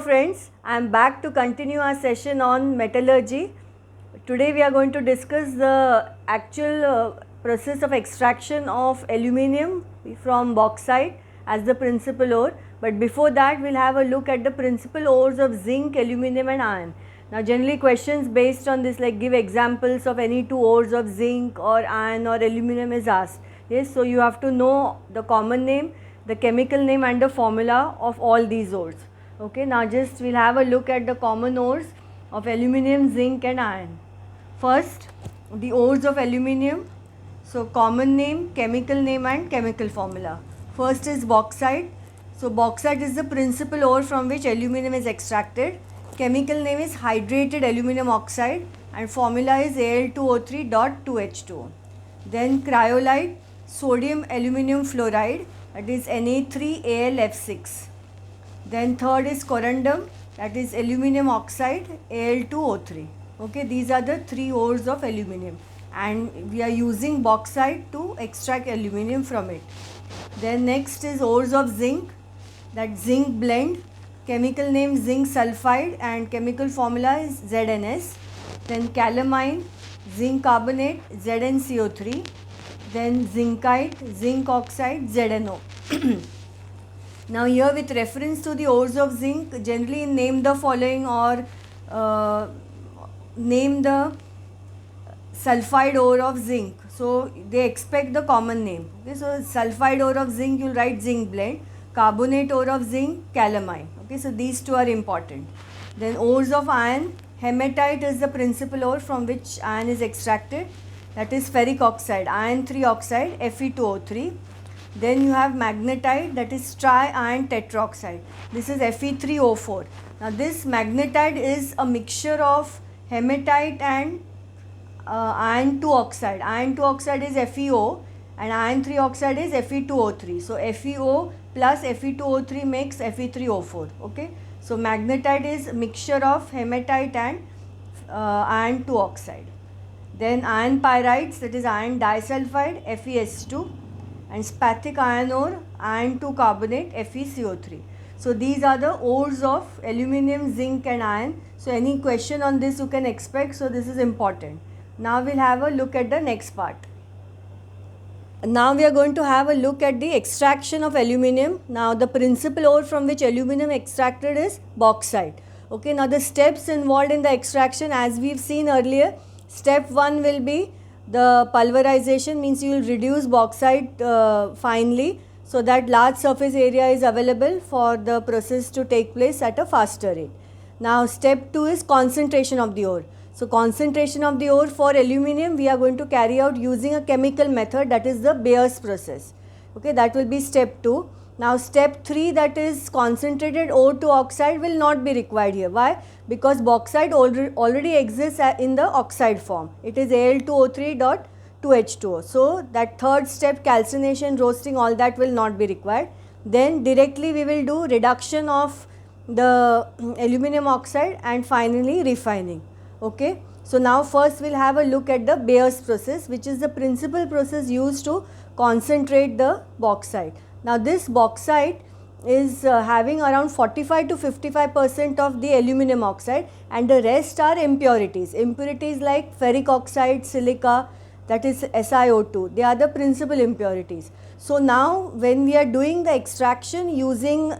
friends, I am back to continue our session on metallurgy. Today we are going to discuss the actual process of extraction of aluminium from bauxite as the principal ore. But before that we will have a look at the principal ores of zinc, aluminium and iron. Now generally questions based on this, like give examples of any two ores of zinc or iron or aluminium is asked. Yes, so you have to know the common name, the chemical name and the formula of all these ores. Okay, now just we will have a look at the common ores of aluminium, zinc and iron. First, the ores of aluminium. So common name, chemical name and chemical formula. First is bauxite. So bauxite is the principal ore from which aluminium is extracted. Chemical name is hydrated aluminium oxide and formula is Al2O3.2H2O. Then cryolite, sodium aluminium fluoride, that is Na3AlF6. Then third is corundum, that is aluminium oxide, Al2O3. Okay, these are the three ores of aluminium and we are using bauxite to extract aluminium from it. Then next is ores of zinc, that zinc blend, chemical name zinc sulfide and chemical formula is ZnS. Then calamine, zinc carbonate, ZnCO3. Then zincite, zinc oxide, ZnO. Now here with reference to the ores of zinc, generally name the following or name the sulfide ore of zinc. So they expect the common name. Okay, so sulfide ore of zinc you will write zinc blend, carbonate ore of zinc, calamine. Okay, so these two are important. Then ores of iron, hematite is the principal ore from which iron is extracted, that is ferric oxide, iron 3 oxide, Fe2O3. Then you have magnetite, that is tri-iron tetroxide, this is Fe3O4. Now this magnetite is a mixture of hematite and iron 2 oxide. Iron 2 oxide is FeO and iron 3 oxide is Fe2O3. So FeO plus Fe2O3 makes Fe3O4. Okay, so magnetite is a mixture of hematite and iron 2 oxide. Then iron pyrites, that is iron disulfide, FeS2, and spathic iron ore, iron 2 carbonate, FeCO3. So these are the ores of aluminium, zinc and iron. So any question on this you can expect, so this is important. Now we will have a look at the next part. Now we are going to have a look at the extraction of aluminium. Now the principal ore from which aluminium extracted is bauxite. Okay, now the steps involved in the extraction, as we have seen earlier, step 1 will be the pulverization, means you will reduce bauxite finely so that large surface area is available for the process to take place at a faster rate. Now step 2 is concentration of the ore. So concentration of the ore for aluminium we are going to carry out using a chemical method, that is the Bayer's process. Okay, that will be step 2. Now step 3, that is concentrated ore to oxide, will not be required here. Why? Because bauxite already exists in the oxide form. It is Al2O3.2H2O. So that third step, calcination, roasting, all that will not be required. Then directly we will do reduction of the aluminium oxide and finally refining. Okay, so now first we will have a look at the Bayer's process, which is the principal process used to concentrate the bauxite. Now this bauxite is having around 45 to 55% of the aluminium oxide and the rest are impurities. Impurities like ferric oxide, silica, that is SiO2, they are the principal impurities. So now when we are doing the extraction using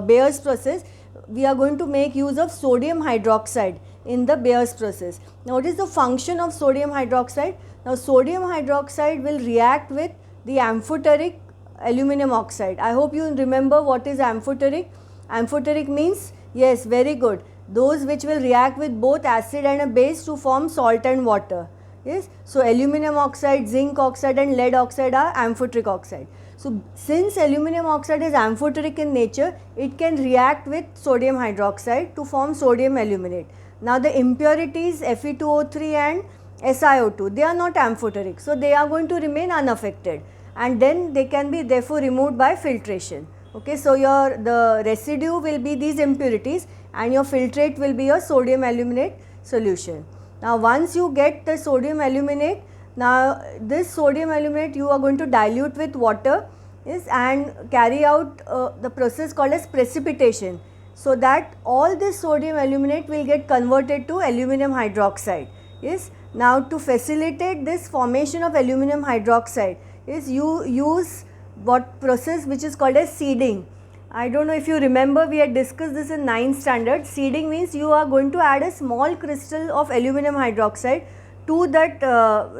Bayer's process, we are going to make use of sodium hydroxide in the Bayer's process. Now what is the function of sodium hydroxide? Now sodium hydroxide will react with the amphoteric aluminium oxide. I hope you remember what is amphoteric. Amphoteric means, yes, very good, those which will react with both acid and a base to form salt and water. Yes, so aluminium oxide, zinc oxide and lead oxide are amphoteric oxide. So since aluminium oxide is amphoteric in nature, it can react with sodium hydroxide to form sodium aluminate. Now the impurities Fe2O3 and SiO2, they are not amphoteric, so they are going to remain unaffected and then they can be therefore removed by filtration. Okay, so the residue will be these impurities and your filtrate will be your sodium aluminate solution. Now once you get the sodium aluminate, now this sodium aluminate you are going to dilute with water, yes, and carry out the process called as precipitation. so that all this sodium aluminate will get converted to aluminum hydroxide. Yes. Now to facilitate this formation of aluminum hydroxide, is you use what process which is called as seeding. I don't know if you remember, we had discussed this in 9th standard. Seeding means you are going to add a small crystal of aluminum hydroxide to that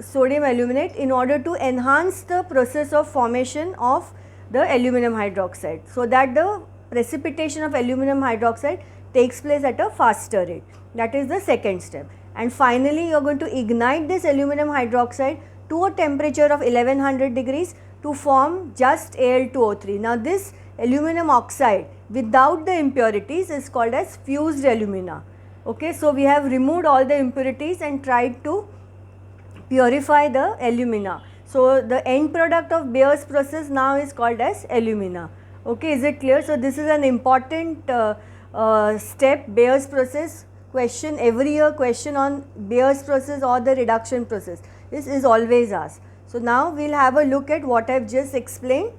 sodium aluminate in order to enhance the process of formation of the aluminum hydroxide, so that the precipitation of aluminum hydroxide takes place at a faster rate. That is the second step. And finally, you are going to ignite this aluminum hydroxide to a temperature of 1100 degrees to form just Al2O3. Now, this aluminum oxide without the impurities is called as fused alumina. Okay, so we have removed all the impurities and tried to purify the alumina. So, the end product of Beer's process now is called as alumina. Okay, is it clear? So, this is an important step, Beer's process. Question every year, question on Beer's process or the reduction process. This is always asked. So, now we will have a look at what I have just explained.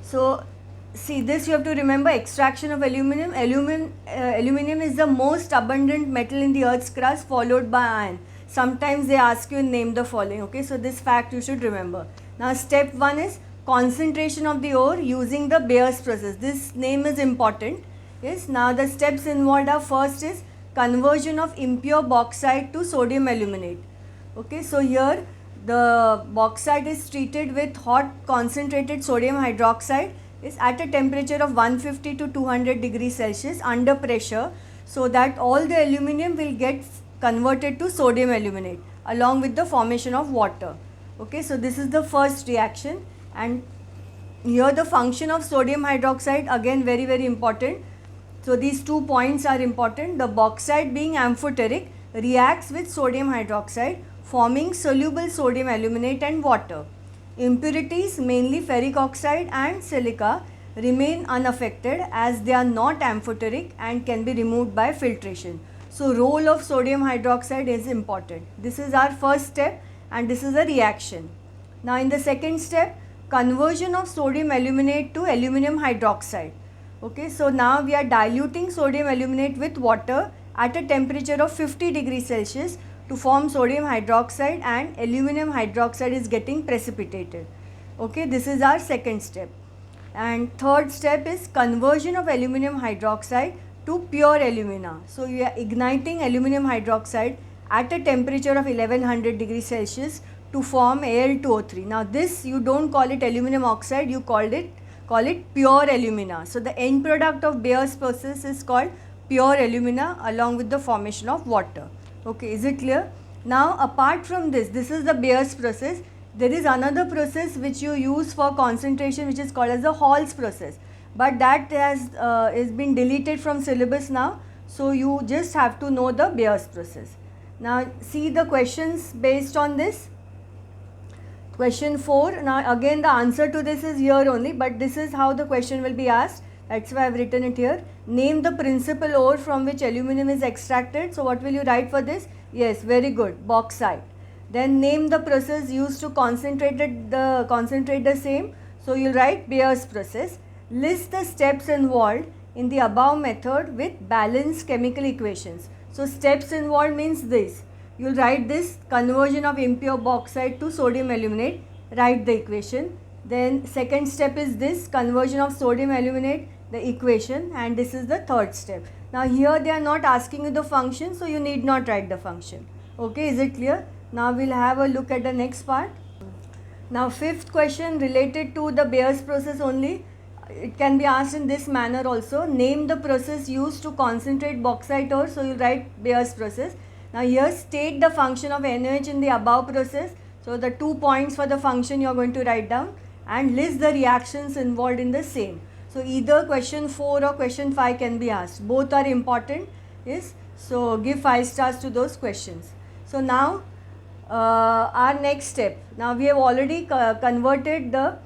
So, see, this you have to remember, extraction of aluminum. Aluminum is the most abundant metal in the earth's crust, followed by iron. Sometimes they ask you name the following. Okay, so this fact you should remember. Now, step 1 is concentration of the ore using the Beer's process. This name is important. Yes, now the steps involved are, first is conversion of impure bauxite to sodium aluminate. Okay, so here the bauxite is treated with hot concentrated sodium hydroxide is at a temperature of 150 to 200 degrees Celsius under pressure, so that all the aluminum will get converted to sodium aluminate along with the formation of water. Okay, so this is the first reaction, and here the function of sodium hydroxide, again very important. So these 2 points are important. The bauxite, being amphoteric, reacts with sodium hydroxide, forming soluble sodium aluminate and water. Impurities, mainly ferric oxide and silica, remain unaffected as they are not amphoteric and can be removed by filtration. So role of sodium hydroxide is important. This is our first step and this is a reaction. Now in the second step, conversion of sodium aluminate to aluminum hydroxide. Okay, so now we are diluting sodium aluminate with water at a temperature of 50 degrees Celsius to form sodium hydroxide, and aluminum hydroxide is getting precipitated. Okay, this is our second step. And third step is conversion of aluminum hydroxide to pure alumina. So you are igniting aluminum hydroxide at a temperature of 1100 degrees Celsius to form Al2O3. Now this you don't call it aluminum oxide, you call it pure alumina. So the end product of Beer's process is called pure alumina along with the formation of water. Okay, is it clear? Now apart from this, this is the Beer's process. There is another process which you use for concentration, which is called as the Hall's process, but that has been deleted from syllabus now. So you just have to know the Beer's process. Now see the questions based on this. Question 4, now again the answer to this is here only, but this is how the question will be asked. That's why I have written it here. Name the principal ore from which aluminum is extracted. So what will you write for this? Yes, very good, bauxite. Then name the process used to concentrate the same. So you will write Beer's process. List the steps involved in the above method with balanced chemical equations. So steps involved means this. You will write this conversion of impure bauxite to sodium aluminate, write the equation. Then second step is this conversion of sodium aluminate, the equation, and this is the third step. Now here they are not asking you the function, so you need not write the function. Okay, is it clear? Now we will have a look at the next part. Now fifth question related to the Beer's process only. It can be asked in this manner also. Name the process used to concentrate bauxite ore, so you write Beer's process. Now here state the function of NaOH in the above process. So the 2 points for the function you are going to write down, and list the reactions involved in the same. So either question 4 or question 5 can be asked. Both are important. Yes. So give 5 stars to those questions. So now our next step. Now we have already converted the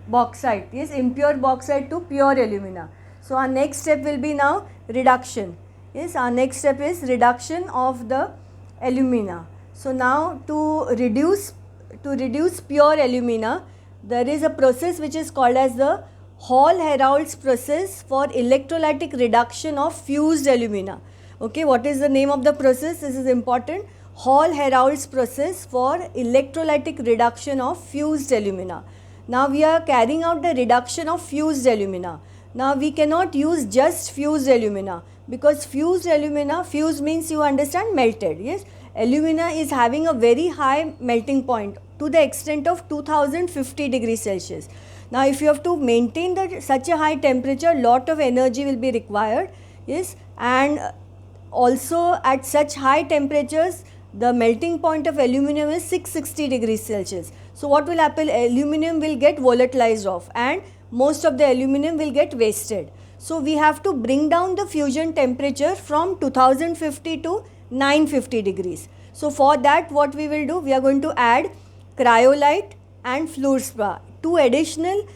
bauxite. Yes, impure bauxite to pure alumina. So our next step will be now reduction. Yes, our next step is reduction of the alumina. So now to reduce pure alumina, there is a process which is called as the Hall-Hérold's process for electrolytic reduction of fused alumina. Okay, what is the name of the process? This is important. Hall-Hérold's process for electrolytic reduction of fused alumina. Now we are carrying out the reduction of fused alumina. Now we cannot use just fused alumina, because fused alumina, fused means you understand melted, yes. Alumina is having a very high melting point to the extent of 2050 degrees Celsius. Now if you have to maintain such a high temperature, lot of energy will be required, yes, and also at such high temperatures the melting point of aluminum is 660 degrees Celsius. So what will happen? Aluminum will get volatilized off and most of the aluminum will get wasted. So we have to bring down the fusion temperature from 2050 to 950 degrees. So for that, what we will do, we are going to add cryolite and fluorspar. Two additional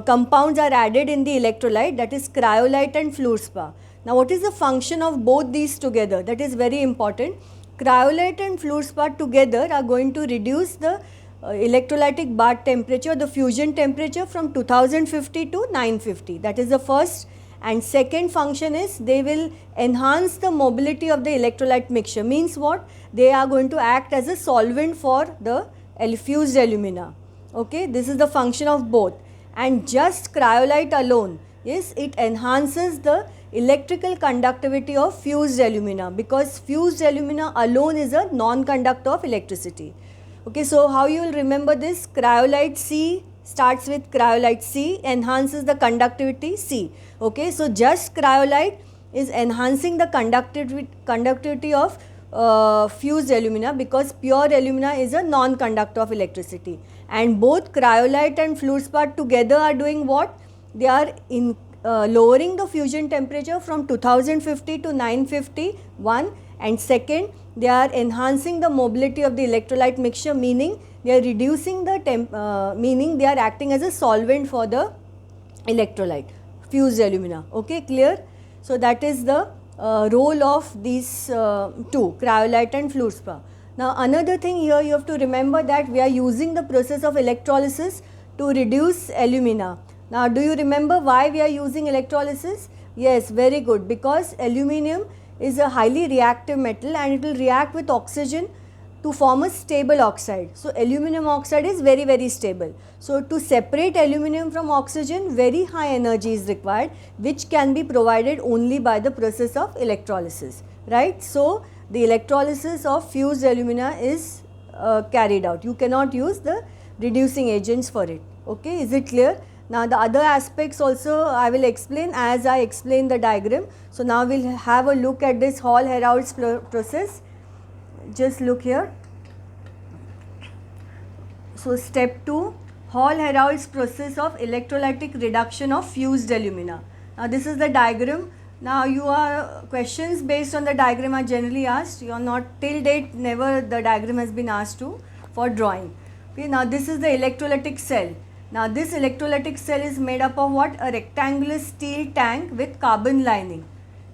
compounds are added in the electrolyte, that is cryolite and fluorspar. Now what is the function of both these together? That is very important. Cryolite and fluorspar together are going to reduce the electrolytic bath temperature, the fusion temperature from 2050 to 950. That is the first. And second function is they will enhance the mobility of the electrolyte mixture. Means what? They are going to act as a solvent for the fused alumina. Okay, this is the function of both. And just cryolite alone, yes, it enhances the electrical conductivity of fused alumina, because fused alumina alone is a non-conductor of electricity. Okay, so how you will remember this? Cryolite C starts with cryolite C, enhances the conductivity C. Okay, so just cryolite is enhancing the conductivity of fused alumina, because pure alumina is a non-conductor of electricity. And both cryolite and fluorspar together are doing what? They are lowering the fusion temperature from 2050 to 951, and second, they are enhancing the mobility of the electrolyte mixture, meaning they are reducing the meaning they are acting as a solvent for the electrolyte, fused alumina. Okay, clear? So that is the role of these two, cryolite and fluorspar. Now another thing here you have to remember, that we are using the process of electrolysis to reduce alumina. Now do you remember why we are using electrolysis? Yes, very good, because aluminum is a highly reactive metal and it will react with oxygen to form a stable oxide. So aluminum oxide is very, very stable. So to separate aluminum from oxygen, very high energy is required, which can be provided only by the process of electrolysis, right? So the electrolysis of fused alumina is carried out. You cannot use the reducing agents for it. Okay, is it clear? Now the other aspects also I will explain as I explain the diagram. So now we will have a look at this Hall-Hérold's process. Just look here. So step 2, Hall-Hérold's process of electrolytic reduction of fused alumina. Now this is the diagram. Now you are questions based on the diagram are generally asked. You are not, till date never the diagram has been asked to for drawing. Okay, now this is the electrolytic cell. Now this electrolytic cell is made up of what? A rectangular steel tank with carbon lining.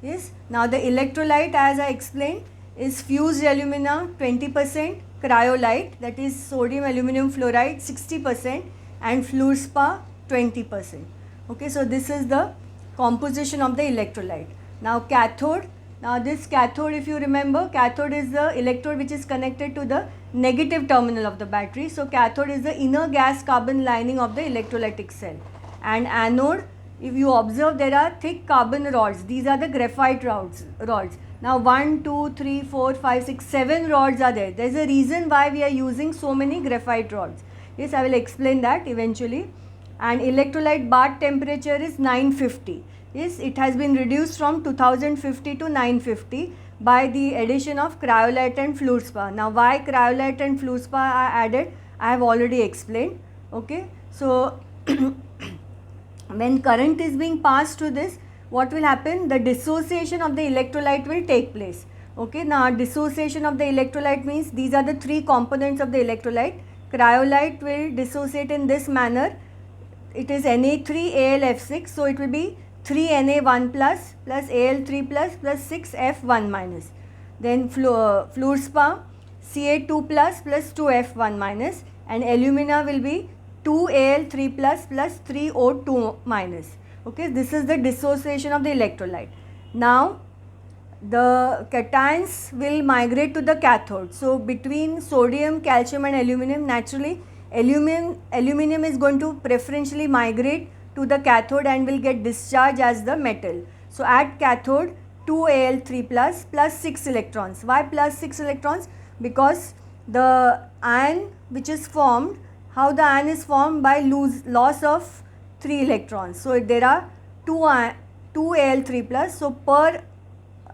Yes. Now the electrolyte, as I explained, is fused alumina 20%, cryolite, that is sodium aluminum fluoride 60%, and fluorspar 20%. Okay, so this is the composition of the electrolyte. Now cathode. Now this cathode, if you remember, cathode is the electrode which is connected to the negative terminal of the battery. So cathode is the inner gas carbon lining of the electrolytic cell. And anode, if you observe, there are thick carbon rods. These are the graphite rods. Now 1, 2, 3, 4, 5, 6, 7 rods are there. There is a reason why we are using so many graphite rods. Yes, I will explain that eventually. And electrolyte bath temperature is 950. Yes, it has been reduced from 2050 to 950 by the addition of cryolite and fluorspar. Now why cryolite and fluorspar are added, I have already explained. Okay, so when current is being passed to this, what will happen? The dissociation of the electrolyte will take place. Okay, now dissociation of the electrolyte means these are the three components of the electrolyte. Cryolite will dissociate in this manner. It is Na3AlF6, so it will be 3Na1 plus Al3 plus 6F1 minus. Then fluorspar Ca2 plus 2F1 minus, and alumina will be 2Al3 plus 3O2 minus. Okay, this is the dissociation of the electrolyte. Now the cations will migrate to the cathode. So between sodium, calcium and aluminum, naturally aluminum is going to preferentially migrate to the cathode and will get discharged as the metal. So at cathode 2Al3 plus 6 electrons. Why plus 6 electrons? Because the ion which is formed, how the ion is formed? By loss of 3 electrons. So there are 2 Al3 plus, so per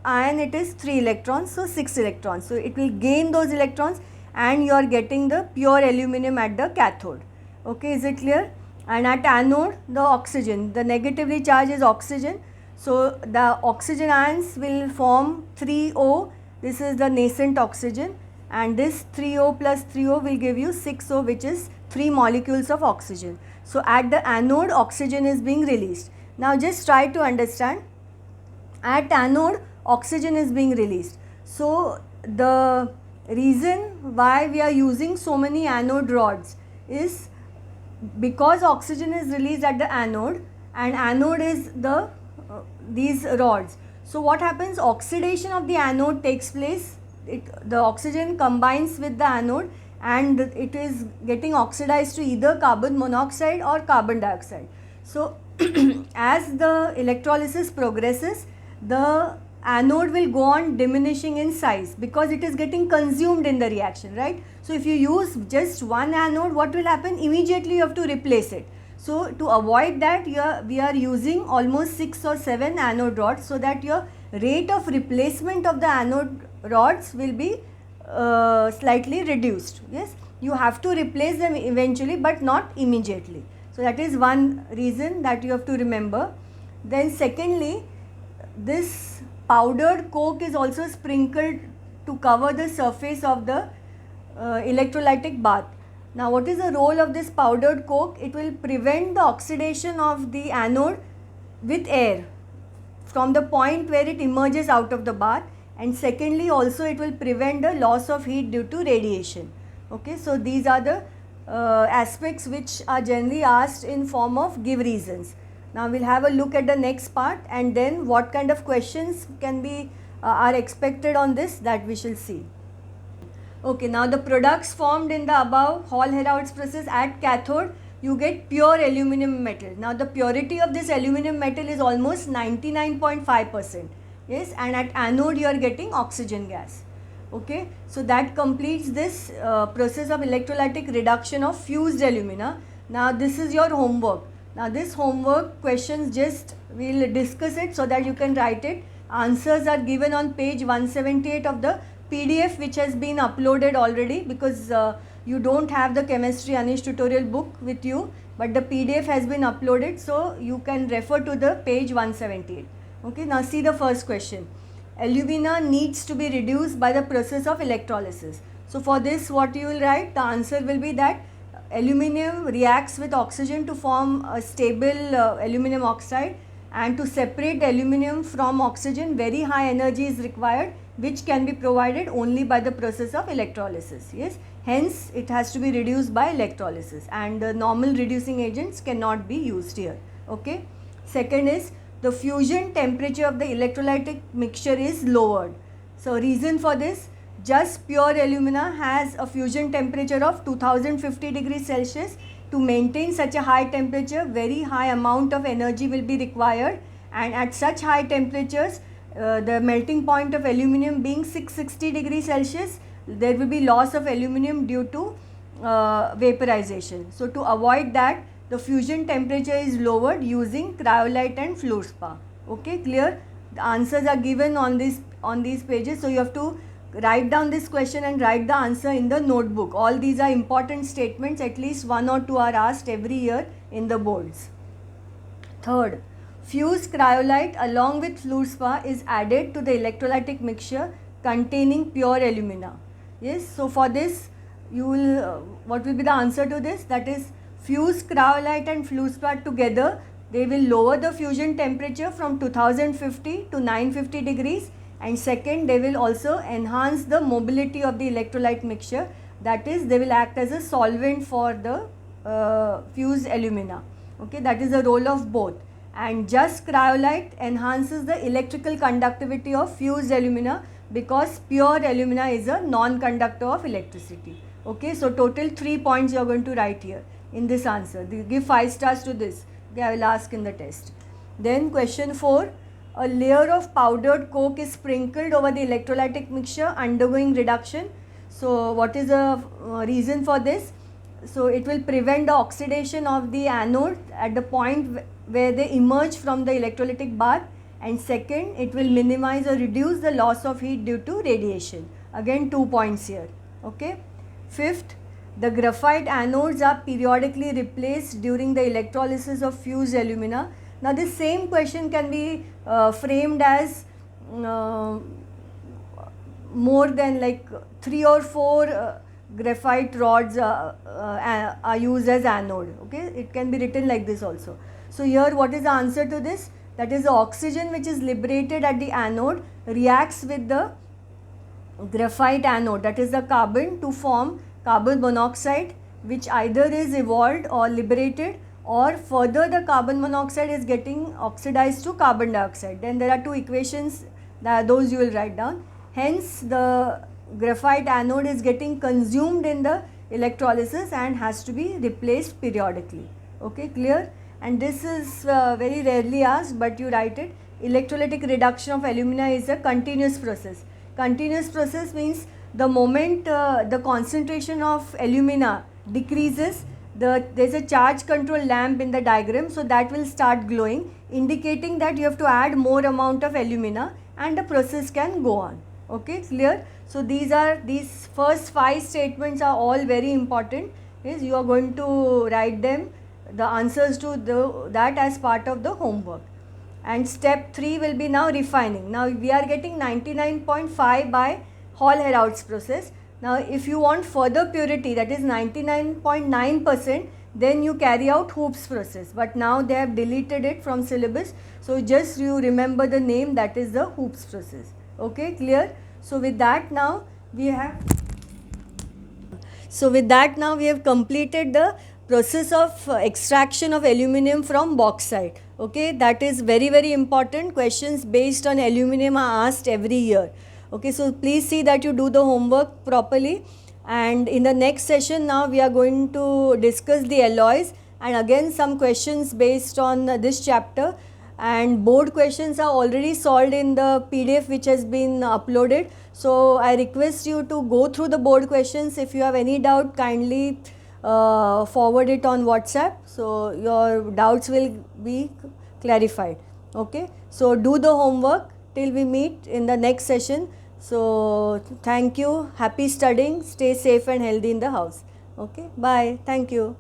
ion it is 3 electrons, so 6 electrons. So it will gain those electrons and you are getting the pure aluminum at the cathode. Okay, is it clear? And at anode, the oxygen, the negatively charged is oxygen. So the oxygen ions will form 3O, this is the nascent oxygen, and this 3O plus 3O will give you 6O, which is 3 molecules of oxygen. So at the anode, oxygen is being released. Now just try to understand, at anode oxygen is being released. So the reason why we are using so many anode rods is because oxygen is released at the anode, and anode is the these rods. So what happens? Oxidation of the anode takes place. The oxygen combines with the anode and it is getting oxidized to either carbon monoxide or carbon dioxide. So as the electrolysis progresses, the anode will go on diminishing in size because it is getting consumed in the reaction, right? So if you use just one anode, what will happen? Immediately you have to replace it. So to avoid that, we are using almost 6 or 7 anode rods, so that your rate of replacement of the anode rods will be slightly reduced. Yes, you have to replace them eventually, but not immediately. So that is one reason that you have to remember. Then secondly, this powdered coke is also sprinkled to cover the surface of the electrolytic bath. Now what is the role of this powdered coke? It will prevent the oxidation of the anode with air from the point where it emerges out of the bath, and secondly also it will prevent the loss of heat due to radiation. Okay, so these are the aspects which are generally asked in form of give reasons. Now we'll have a look at the next part, and then what kind of questions can be are expected on this, that we shall see. Okay, now the products formed in the above Hall-Heroult process, at cathode you get pure aluminum metal. Now the purity of this aluminum metal is almost 99.5%. Yes, and at anode you are getting oxygen gas. Okay, so that completes this process of electrolytic reduction of fused alumina. Now this is your homework. Now this homework questions, just we'll discuss it so that you can write it. Answers are given on page 178 of the PDF, which has been uploaded already, because you don't have the chemistry Anish tutorial book with you, but the PDF has been uploaded, so you can refer to the page 178. Okay, now see the first question. Alumina needs to be reduced by the process of electrolysis. So for this, what you will write? The answer will be that aluminum reacts with oxygen to form a stable aluminum oxide, and to separate the aluminum from oxygen, very high energy is required, which can be provided only by the process of electrolysis. Yes, hence it has to be reduced by electrolysis, and the normal reducing agents cannot be used here. Okay, second is the fusion temperature of the electrolytic mixture is lowered. So reason for this, just pure alumina has a fusion temperature of 2050 degrees Celsius. To maintain such a high temperature, very high amount of energy will be required, and at such high temperatures, the melting point of aluminum being 660 degrees Celsius, there will be loss of aluminum due to vaporization. So to avoid that, the fusion temperature is lowered using cryolite and fluorspar. Okay, clear? The answers are given on these pages, so you have to write down this question and write the answer in the notebook. All these are important statements, at least 1 or 2 are asked every year in the boards. Third, fused cryolite along with fluorspar is added to the electrolytic mixture containing pure alumina. Yes, so for this you will, what will be the answer to this? That is, fused cryolite and fluorspar together, they will lower the fusion temperature from 2050 to 950 degrees. And second, they will also enhance the mobility of the electrolyte mixture, that is, they will act as a solvent for the fused alumina. Okay, that is the role of both. And just cryolite enhances the electrical conductivity of fused alumina because pure alumina is a non-conductor of electricity. Okay, so total 3 points you are going to write here in this answer. Give 5 stars to this. Okay, I will ask in the test. Then question 4. A layer of powdered coke is sprinkled over the electrolytic mixture undergoing reduction. So what is the reason for this? So it will prevent the oxidation of the anode at the point where they emerge from the electrolytic bath, and second, it will minimize or reduce the loss of heat due to radiation. Again 2 points here. Okay. Fifth, the graphite anodes are periodically replaced during the electrolysis of fused alumina. Now this same question can be framed as more than like 3 or 4 graphite rods are used as anode. Okay, it can be written like this also. So here what is the answer to this? That is, the oxygen which is liberated at the anode reacts with the graphite anode, that is the carbon, to form carbon monoxide, which either is evolved or liberated, or further the carbon monoxide is getting oxidized to carbon dioxide. Then there are 2 equations, those you will write down. Hence the graphite anode is getting consumed in the electrolysis and has to be replaced periodically. Okay, clear? And this is very rarely asked, but you write it. Electrolytic reduction of alumina is a continuous process. Continuous process means the moment the concentration of alumina decreases, there is a charge control lamp in the diagram, so that will start glowing, indicating that you have to add more amount of alumina and the process can go on. Okay, clear? So these first 5 statements are all very important. Is you are going to write them, the answers to that as part of the homework. And step 3 will be now refining. Now we are getting 99.5 by Hall-Heroult's process. Now if you want further purity, that is 99.9%, then you carry out Hoopes process. But now they have deleted it from syllabus. So just you remember the name, that is the Hoopes process. Okay, clear? So with that now we have completed the process of extraction of aluminum from bauxite. Okay, that is very important. Questions based on aluminum are asked every year. Okay, so please see that you do the homework properly. And in the next session now we are going to discuss the alloys, and again some questions based on this chapter, and board questions are already solved in the PDF which has been uploaded. So I request you to go through the board questions. If you have any doubt, kindly forward it on WhatsApp, so your doubts will be clarified. Okay, so do the homework till we meet in the next session. So thank you, happy studying, stay safe and healthy in the house. Okay, bye, thank you.